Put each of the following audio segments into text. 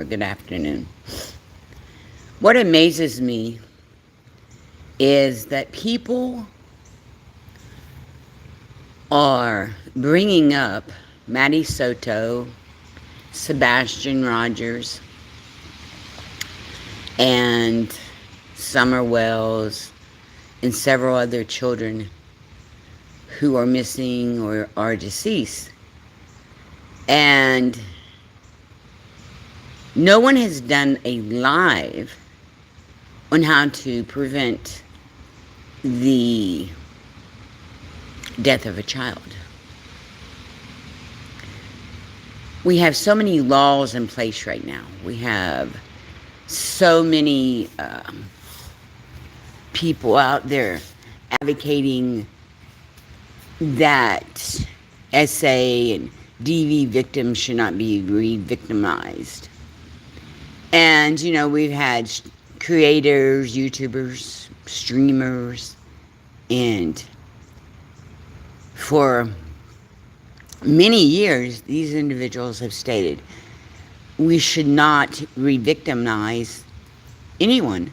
or good afternoon. What amazes me is that people are bringing up Matty Soto, Sebastian Rogers, and Summer Wells, and several other children who are missing or are deceased. And no one has done a live on how to prevent the death of a child. We have so many laws in place right now. We have so many people out there advocating that SA and DV victims should not be re-victimized. And, we've had creators, YouTubers, streamers, and for many years, these individuals have stated we should not re-victimize anyone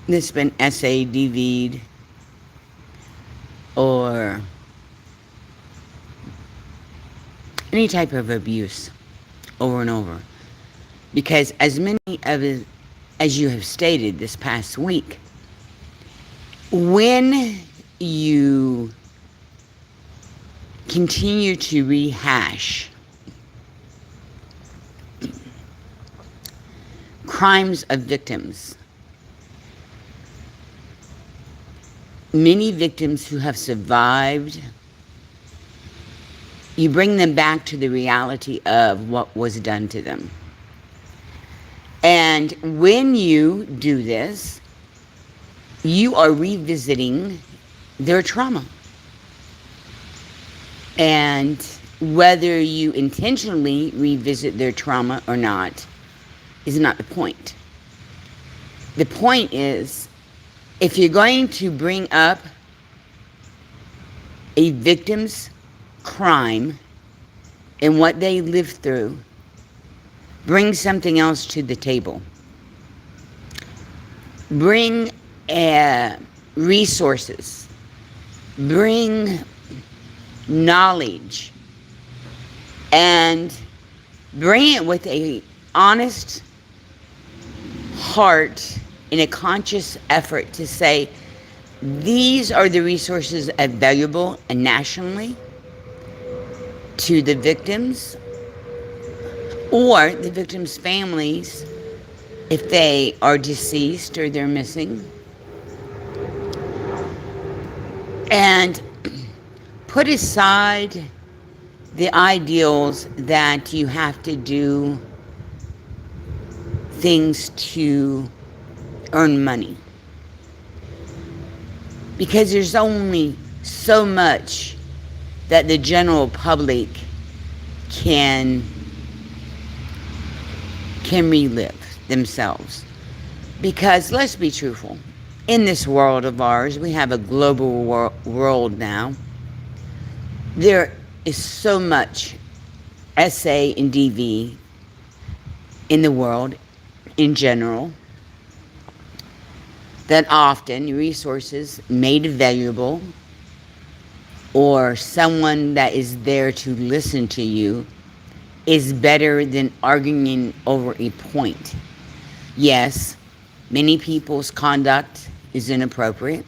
that's been SADV'd or any type of abuse over and over. Because as many of it, as you have stated this past week, when you continue to rehash crimes of victims, many victims who have survived, you bring them back to the reality of what was done to them. And when you do this, you are revisiting their trauma. And whether you intentionally revisit their trauma or not is not the point. The point is, if you're going to bring up a victim's crime and what they lived through, bring something else to the table. Bring resources. Bring knowledge. And bring it with a honest heart and a conscious effort to say, these are the resources available nationally to the victims or the victims' families if they are deceased or they're missing. And put aside the ideals that you have to do things to earn money. Because there's only so much that the general public can relive themselves. Because let's be truthful, in this world of ours, we have a global world now. There is so much SA and DV in the world in general that often resources made available or someone that is there to listen to you is better than arguing over a point. Yes, many people's conduct is inappropriate.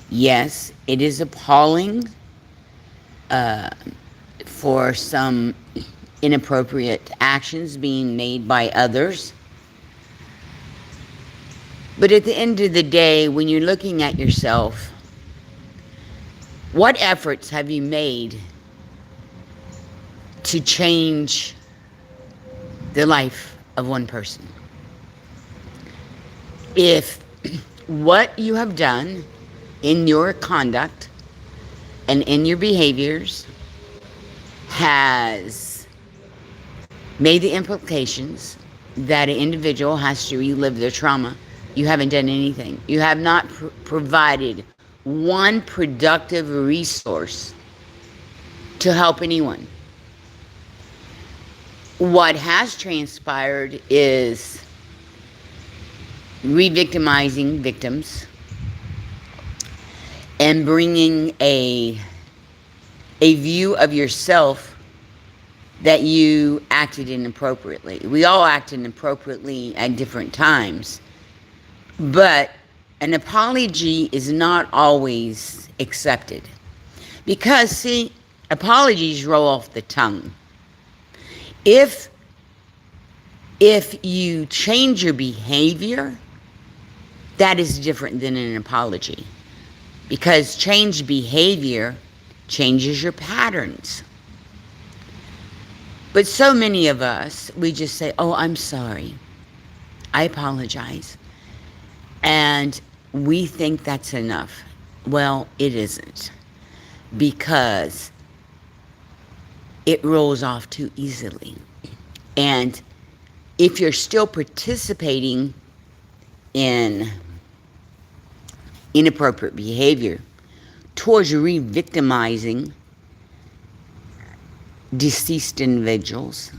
Yes, it is appalling for some inappropriate actions being made by others. But at the end of the day, when you're looking at yourself, what efforts have you made to change the life of one person? If what you have done in your conduct and in your behaviors has made the implications that an individual has to relive their trauma, you haven't done anything. You have not provided one productive resource to help anyone. What has transpired is re-victimizing victims and bringing a view of yourself that you acted inappropriately. We all acted inappropriately at different times, but an apology is not always accepted. Because, see, apologies roll off the tongue. If you change your behavior, that is different than an apology. Because changed behavior changes your patterns. But so many of us, we just say, oh, I'm sorry. I apologize. And we think that's enough. Well, it isn't. Because it rolls off too easily. And if you're still participating in inappropriate behavior towards re-victimizing deceased individuals,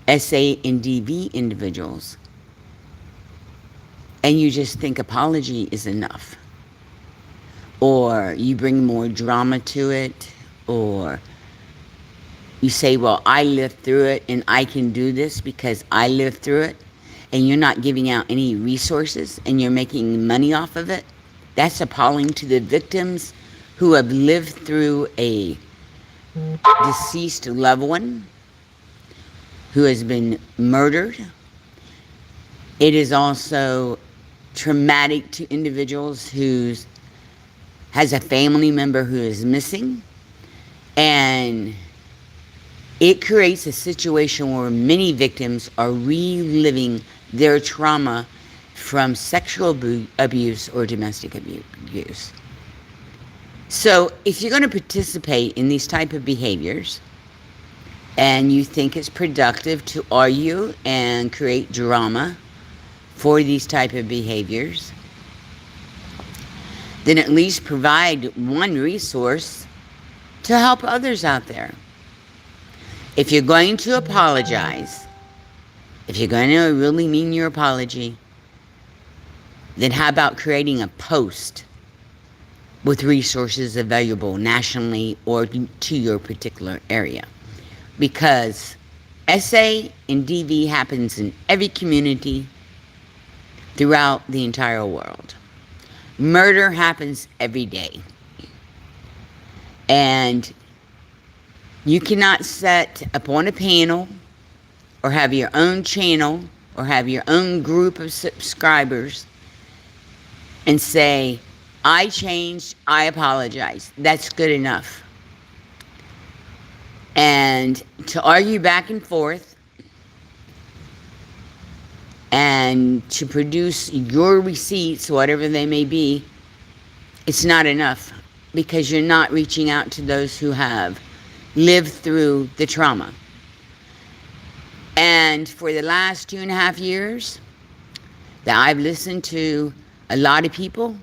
SA and DV individuals, and you just think apology is enough, or you bring more drama to it, or you say, well, I lived through it and I can do this because I lived through it, and you're not giving out any resources and you're making money off of it, that's appalling to the victims who have lived through a deceased loved one who has been murdered. It is also traumatic to individuals who has a family member who is missing, and it creates a situation where many victims are reliving their trauma from sexual abuse or domestic abuse. So if you're going to participate in these type of behaviors and you think it's productive to argue and create drama for these type of behaviors, then at least provide one resource to help others out there. If you're going to apologize, if you're going to really mean your apology, then how about creating a post with resources available nationally or to your particular area? Because SA and DV happens in every community throughout the entire world. Murder happens every day. And you cannot set upon a panel or have your own channel or have your own group of subscribers and say, I changed, I apologize. That's good enough. And to argue back and forth and to produce your receipts, whatever they may be, it's not enough, because you're not reaching out to those who have lived through the trauma. And for the last 2.5 years that I've listened to a lot of people,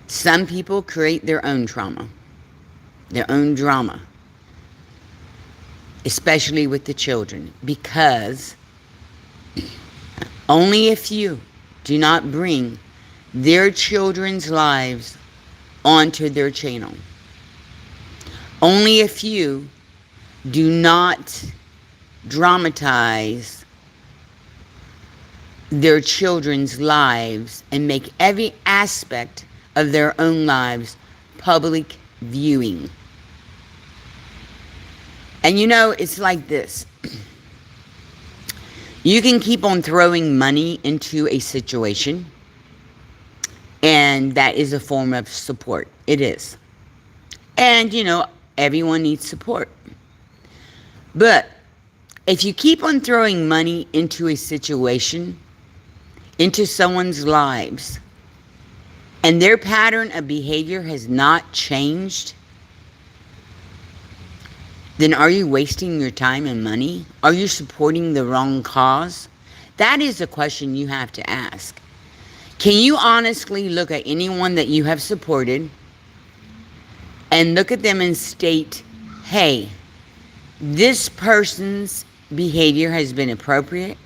some people create their own trauma, their own drama, especially with the children, because only a few do not bring their children's lives onto their channel. Only a few do not dramatize their children's lives and make every aspect of their own lives public viewing. And you know, it's like this. You can keep on throwing money into a situation, and that is a form of support. It is. And, you know, everyone needs support. But if you keep on throwing money into a situation, into someone's lives, and their pattern of behavior has not changed, then are you wasting your time and money? Are you supporting the wrong cause? That is a question you have to ask. Can you honestly look at anyone that you have supported and look at them and state, hey, this person's behavior has been appropriate,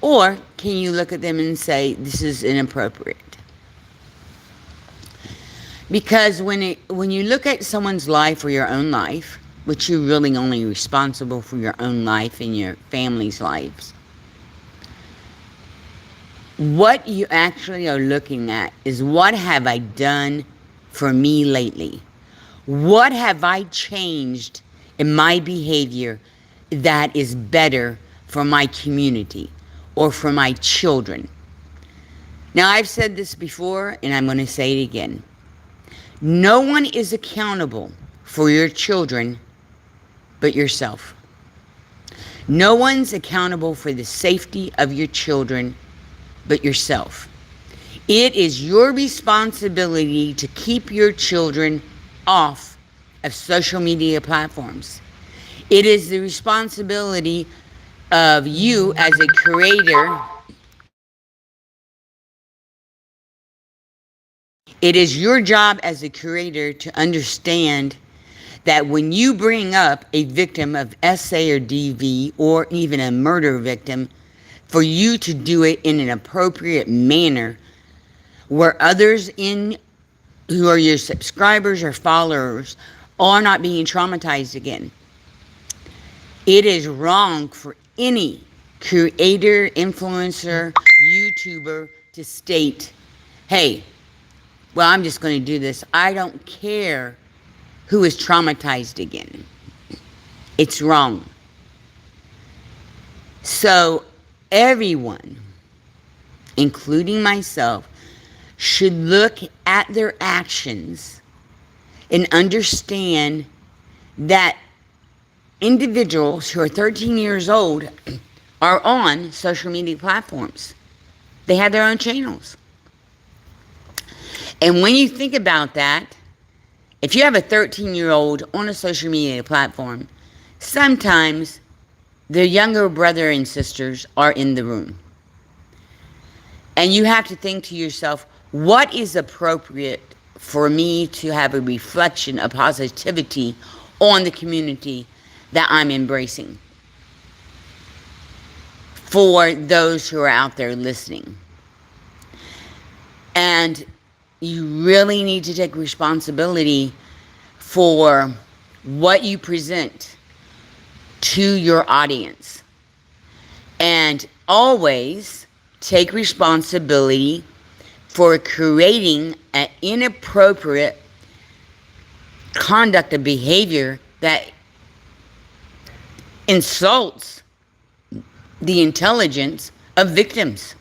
or can you look at them and say, this is inappropriate? Because when you look at someone's life or your own life, which you're really only responsible for your own life and your family's lives, what you actually are looking at is, what have I done for me lately? What have I changed in my behavior that is better for my community or for my children? Now, I've said this before, and I'm going to say it again. No one is accountable for your children but yourself. No one's accountable for the safety of your children but yourself. It is your responsibility to keep your children off of social media platforms. It is the responsibility of you as a creator. It is your job as a creator to understand that when you bring up a victim of SA or DV, or even a murder victim, for you to do it in an appropriate manner where others who are your subscribers or followers are not being traumatized again. It is wrong for any creator, influencer, YouTuber to state, hey, well, I'm just going to do this. I don't care who is traumatized again. It's wrong. So everyone, including myself, should look at their actions and understand that individuals who are 13 years old are on social media platforms. They have their own channels. And when you think about that, if you have a 13-year-old on a social media platform, sometimes their younger brother and sisters are in the room. And you have to think to yourself, what is appropriate for me to have a reflection of positivity on the community that I'm embracing for those who are out there listening? And you really need to take responsibility for what you present to your audience. And always take responsibility for creating an inappropriate conduct of behavior that insults the intelligence of victims.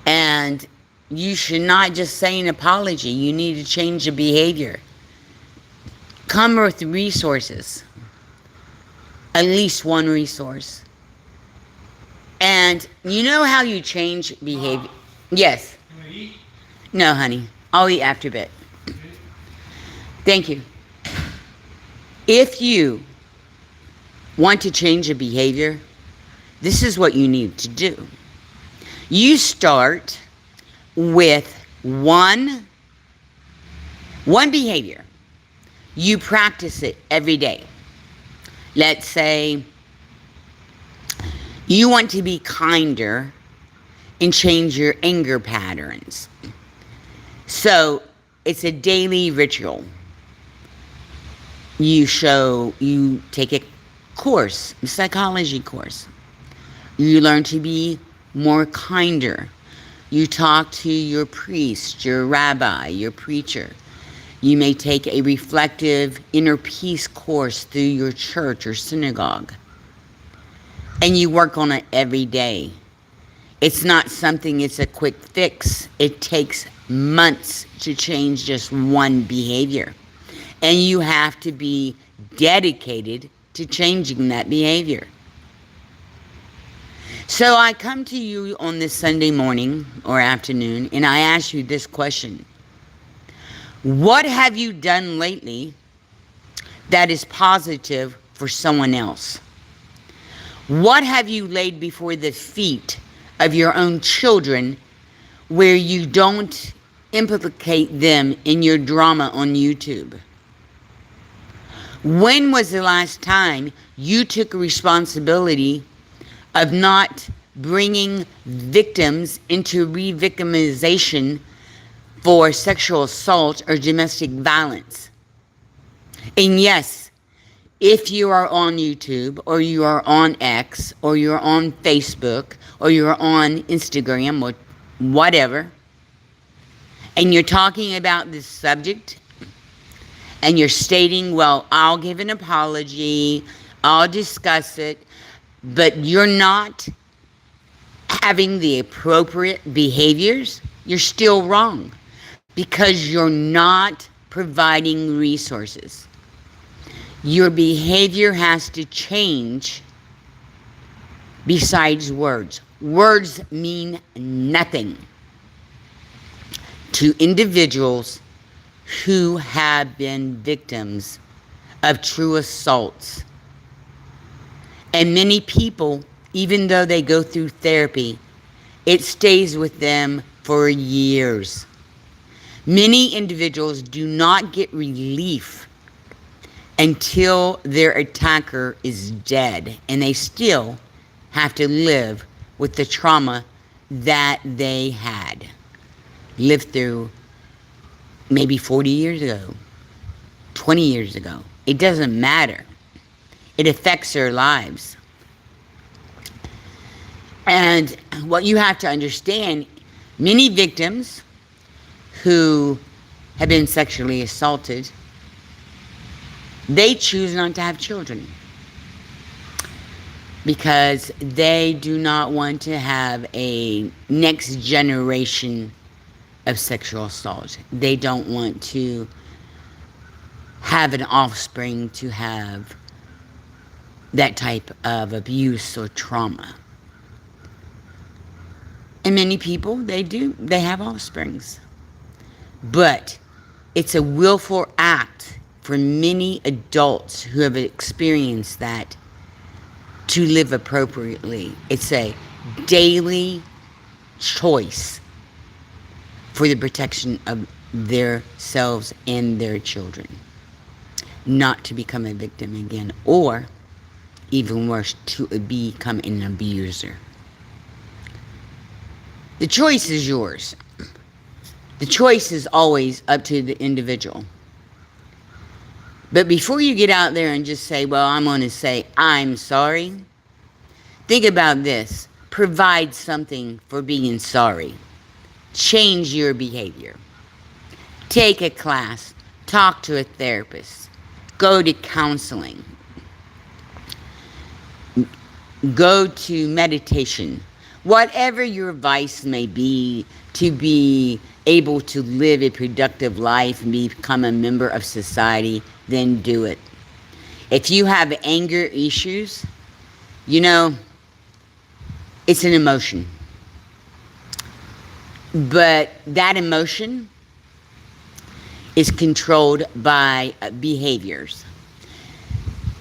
And you should not just say an apology. You need to change the behavior. Come with resources. At least one resource. And you know how you change behavior? Yes. You want to eat? No, honey. I'll eat after a bit. Thank you. If you want to change a behavior, this is what you need to do. You start with one behavior. You practice it every day. Let's say you want to be kinder and change your anger patterns. So it's a daily ritual. You take a course, a psychology course. You learn to be more kinder. You talk to your priest, your rabbi, your preacher. You may take a reflective inner peace course through your church or synagogue. And you work on it every day. It's not something, it's a quick fix. It takes months to change just one behavior. And you have to be dedicated to changing that behavior. So I come to you on this Sunday morning or afternoon, and I ask you this question. What have you done lately that is positive for someone else? What have you laid before the feet of your own children where you don't implicate them in your drama on YouTube? When was the last time you took responsibility of not bringing victims into re-victimization for sexual assault or domestic violence? And yes, if you are on YouTube or you are on X or you're on Facebook or you're on Instagram or whatever, and you're talking about this subject and you're stating, well, I'll give an apology, I'll discuss it, but you're not having the appropriate behaviors, you're still wrong because you're not providing resources. Your behavior has to change besides words. Words mean nothing to individuals who have been victims of true assaults. And many people, even though they go through therapy, it stays with them for years. Many individuals do not get relief until their attacker is dead, and they still have to live with the trauma that they had lived through maybe 40 years ago, 20 years ago. It doesn't matter. It affects their lives. And what you have to understand, many victims who have been sexually assaulted, they choose not to have children because they do not want to have a next generation of sexual assault. They don't want to have an offspring to have that type of abuse or trauma. And many people, they have offsprings. But it's a willful act for many adults who have experienced that to live appropriately. It's a daily choice for the protection of themselves and their children, not to become a victim again, or even worse, to become an abuser. The choice is yours. The choice is always up to the individual. But before you get out there and just say, well, I'm going to say, I'm sorry, think about this. Provide something for being sorry. Change your behavior. Take a class. Talk to a therapist. Go to counseling. Go to meditation. Whatever your vice may be to be able to live a productive life and become a member of society, then do it. If you have anger issues, it's an emotion. But that emotion is controlled by behaviors.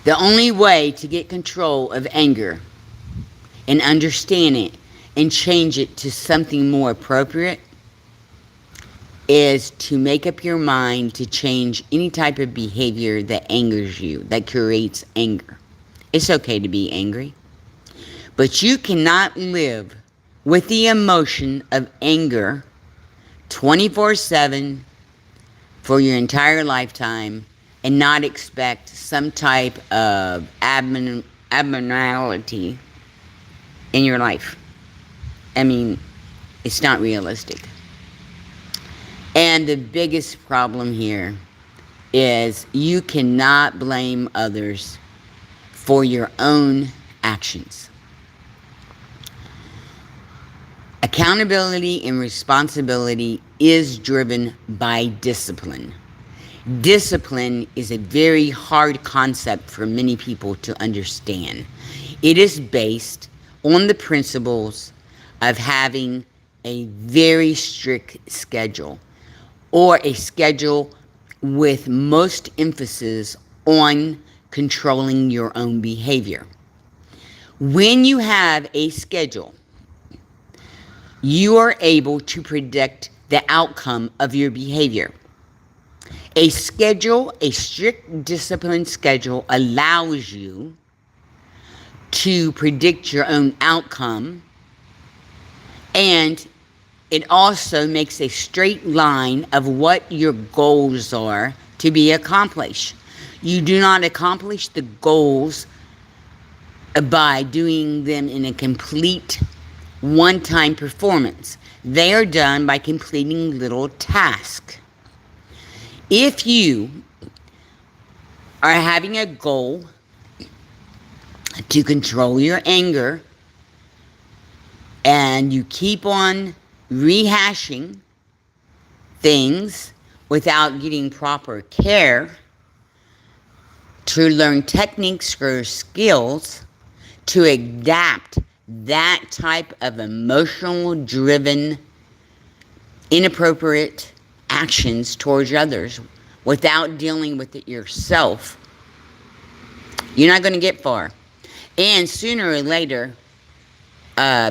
The only way to get control of anger and understand it and change it to something more appropriate is to make up your mind to change any type of behavior that angers you, that creates anger. It's okay to be angry, but you cannot live with the emotion of anger 24/7 for your entire lifetime and not expect some type of abnormality in your life. I mean, it's not realistic. And the biggest problem here is you cannot blame others for your own actions. Accountability and responsibility is driven by discipline. Discipline is a very hard concept for many people to understand. It is based on the principles of having a very strict schedule, or a schedule with most emphasis on controlling your own behavior. When you have a schedule, you are able to predict the outcome of your behavior. A schedule, a strict disciplined schedule, allows you to predict your own outcome, and it also makes a straight line of what your goals are to be accomplished. You do not accomplish the goals by doing them in a complete one-time performance. They are done by completing little tasks. If you are having a goal to control your anger, and you keep on rehashing things without getting proper care to learn techniques or skills to adapt that type of emotional driven, inappropriate actions towards others without dealing with it yourself, you're not going to get far. And sooner or later,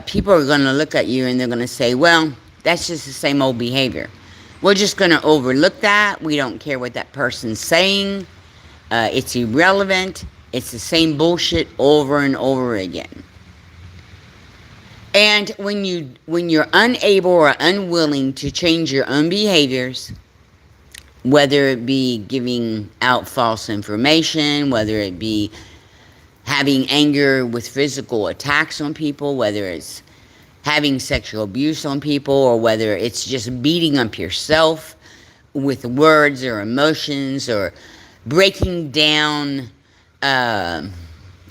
people are going to look at you and they're going to say, well, that's just the same old behavior. We're just going to overlook that. We don't care what that person's saying. It's irrelevant. It's the same bullshit over and over again. And when you're unable or unwilling to change your own behaviors, whether it be giving out false information, whether it be having anger with physical attacks on people, whether it's having sexual abuse on people, or whether it's just beating up yourself with words or emotions, or breaking down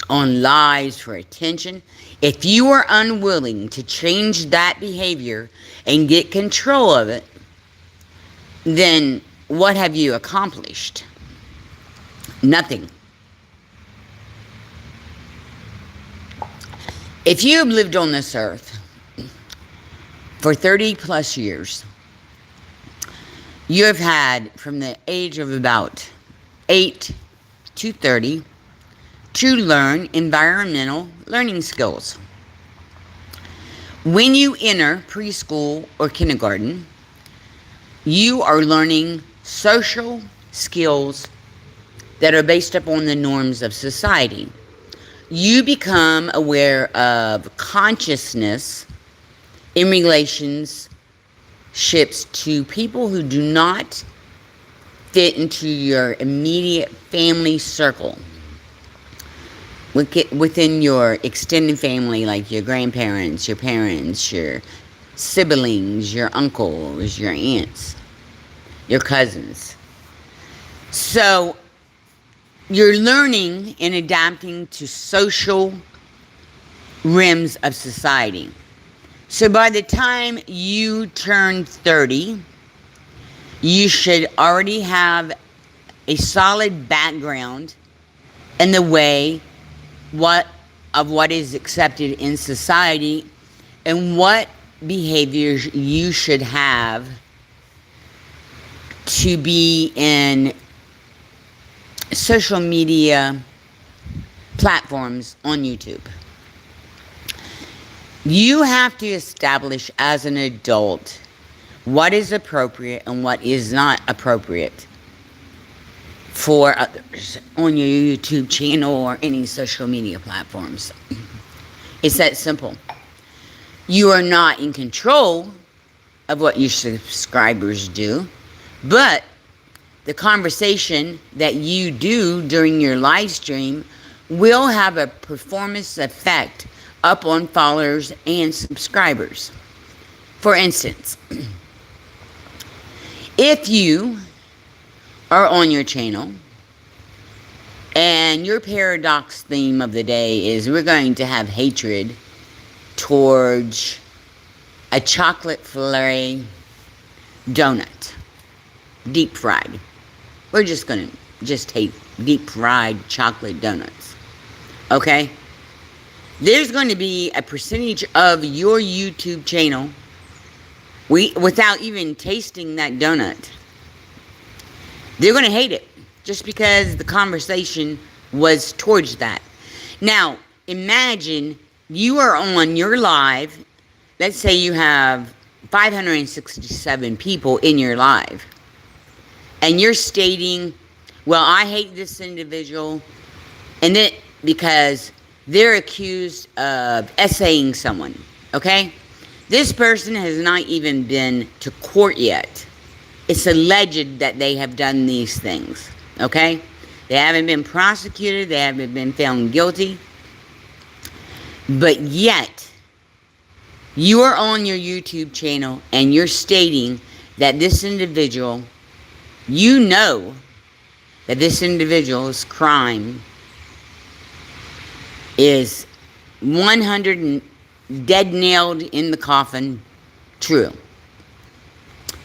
on lies for attention. If you are unwilling to change that behavior and get control of it, then what have you accomplished? Nothing. If you have lived on this earth for 30 plus years, you have had from the age of about 8 to 30 to learn environmental learning skills. When you enter preschool or kindergarten, you are learning social skills that are based upon the norms of society. You become aware of consciousness in relationships to people who do not fit into your immediate family circle. Within your extended family, like your grandparents, your parents, your siblings, your uncles, your aunts, your cousins. So you're learning and adapting to social rims of society. So by the time you turn 30, you should already have a solid background in the way what is accepted in society and what behaviors you should have to be in social media platforms on YouTube. You have to establish as an adult what is appropriate and what is not appropriate for others on your YouTube channel or any social media platforms. It's that simple. You are not in control of what your subscribers do, but the conversation that you do during your live stream will have a performance effect up on followers and subscribers. For instance, if you are on your channel and your paradox theme of the day is we're going to have hatred towards a chocolate flurry donut, deep fried. We're just going to hate deep fried chocolate donuts. Okay? There's going to be a percentage of your YouTube channel without even tasting that donut. They're going to hate it just because the conversation was towards that. Now, imagine you are on your live. Let's say you have 567 people in your live. and you're stating, well, I hate this individual, and then because they're accused of essaying someone, okay? This person has not even been to court yet. It's alleged that they have done these things, okay? They haven't been prosecuted, they haven't been found guilty, but yet, you are on your YouTube channel and you're stating that this individual, you know that this individual's crime is 100 dead nailed in the coffin true.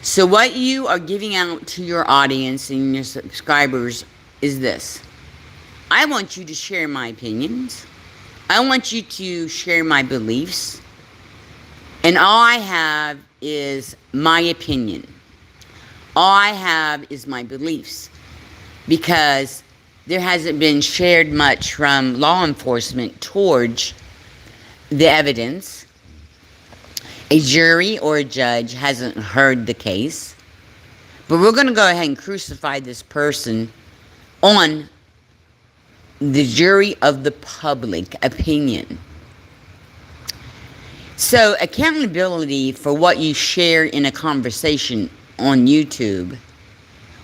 So what you are giving out to your audience and your subscribers is this. I want you to share my opinions. I want you to share my beliefs. And all I have is my opinion. All I have is my beliefs. Because there hasn't been shared much from law enforcement towards the evidence. A jury or a judge hasn't heard the case. But we're going to go ahead and crucify this person on the jury of the public opinion. So, accountability for what you share in a conversation on YouTube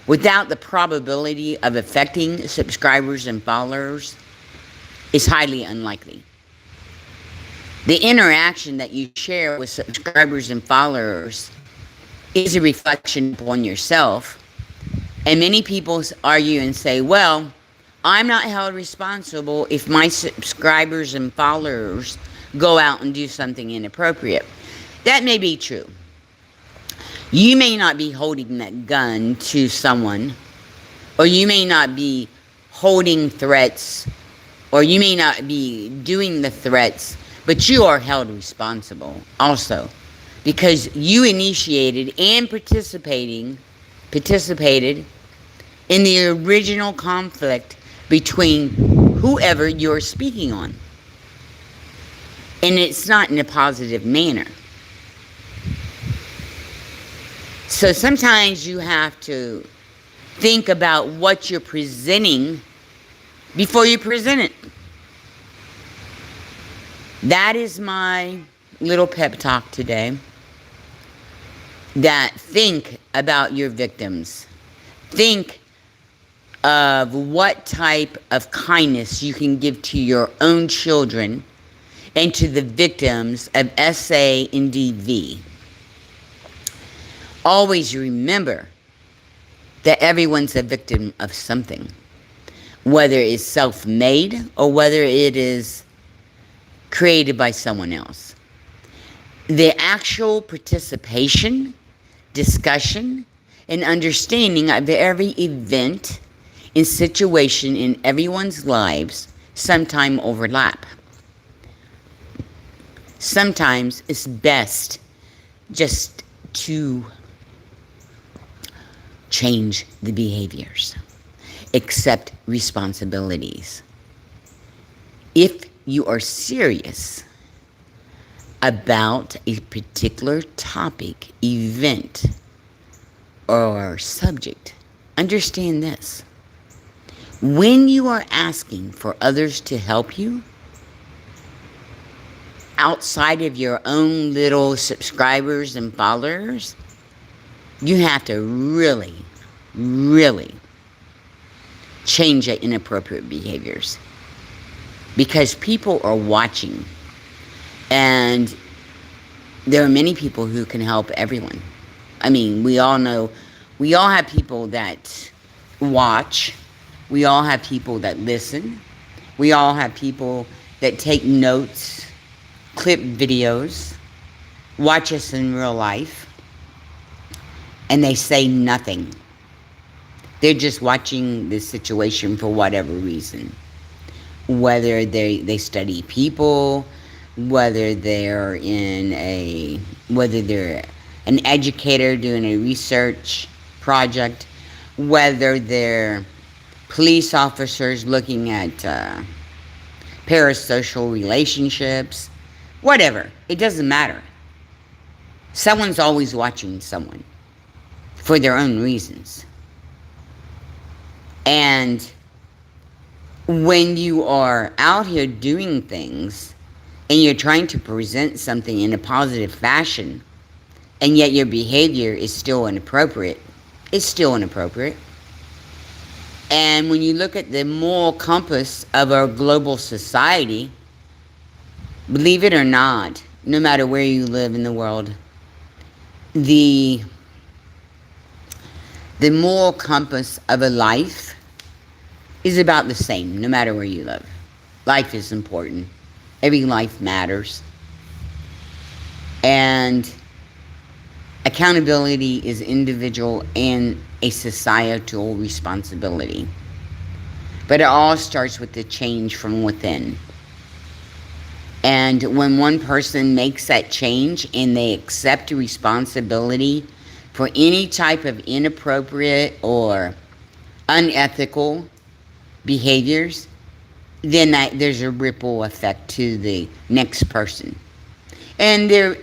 without the probability of affecting subscribers and followers is highly unlikely. The interaction that you share with subscribers and followers is a reflection upon yourself. And many people argue and say, well, I'm not held responsible if my subscribers and followers go out and do something inappropriate. That may be true. You may not be holding that gun to someone, or you may not be holding threats, or you may not be doing the threats, but you are held responsible also, because you initiated and participated in the original conflict between whoever you're speaking on. And it's not in a positive manner. So sometimes you have to think about what you're presenting before you present it. That is my little pep talk today. That think about your victims. Think of what type of kindness you can give to your own children and to the victims of SA and DV. Always remember that everyone's a victim of something, whether it's self-made or whether it is created by someone else. The actual participation, discussion, and understanding of every event and situation in everyone's lives sometime overlap. Sometimes it's best just to change the behaviors, accept responsibilities. If you are serious about a particular topic, event, or subject, understand this. When you are asking for others to help you, outside of your own little subscribers and followers, you have to really, really change the inappropriate behaviors. Because people are watching. And there are many people who can help everyone. I mean, we all know, we all have people that watch. We all have people that listen. We all have people that take notes, clip videos, watch us in real life, and they say nothing. They're just watching the situation for whatever reason. Whether they study people, whether they're an educator doing a research project, whether they're police officers looking at parasocial relationships, whatever. It doesn't matter. Someone's always watching someone for their own reasons. And when you are out here doing things and you're trying to present something in a positive fashion, and yet your behavior is still inappropriate, it's still inappropriate. And when you look at the moral compass of our global society, believe it or not, no matter where you live in the world, the moral compass of a life is about the same, no matter where you live. Life is important. Every life matters. And accountability is individual and a societal responsibility. But it all starts with the change from within. And when one person makes that change and they accept responsibility for any type of inappropriate or unethical behaviors, then there's a ripple effect to the next person. And there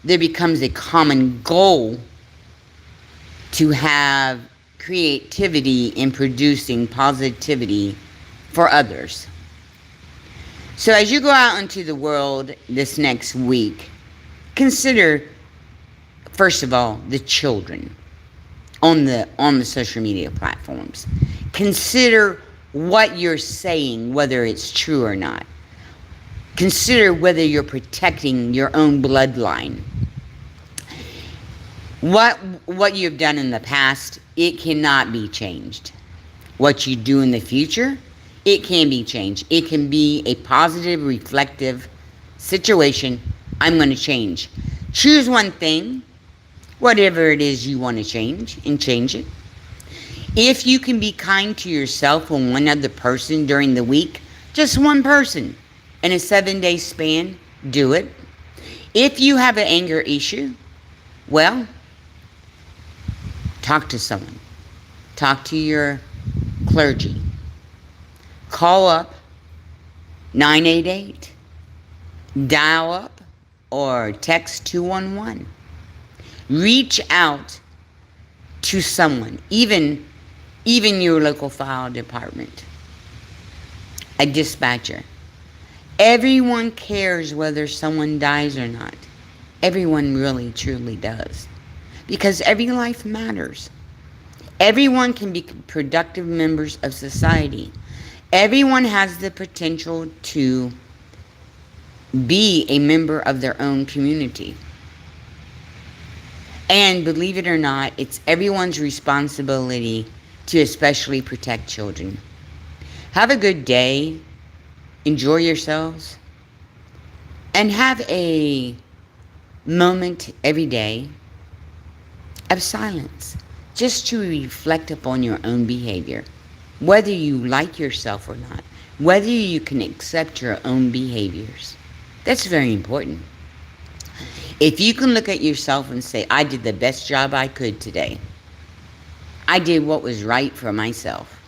becomes a common goal to have creativity in producing positivity for others. So as you go out into the world this next week, consider, first of all, the children on the social media platforms. Consider what you're saying, whether it's true or not. Consider whether you're protecting your own bloodline. What you've done in the past, it cannot be changed. What you do in the future, it can be changed. It can be a positive, reflective situation. I'm going to change. Choose one thing, whatever it is you want to change, and change it. If you can be kind to yourself and one other person during the week, just one person, in a 7-day span, do it. If you have an anger issue, well, talk to someone. Talk to your clergy. Call up 988. Dial up or text 211. Reach out to someone, even your local fire department, a dispatcher. Everyone cares whether someone dies or not. Everyone really, truly does. Because every life matters. Everyone can be productive members of society. Everyone has the potential to be a member of their own community. And believe it or not, it's everyone's responsibility to especially protect children. Have a good day. Enjoy yourselves. And have a moment every day of silence, just to reflect upon your own behavior, whether you like yourself or not, whether you can accept your own behaviors. That's very important. If you can look at yourself and say, I did the best job I could today. I did what was right for myself.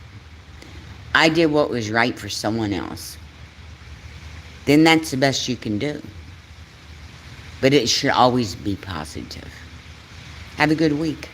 I did what was right for someone else. Then that's the best you can do. But it should always be positive. Have a good week.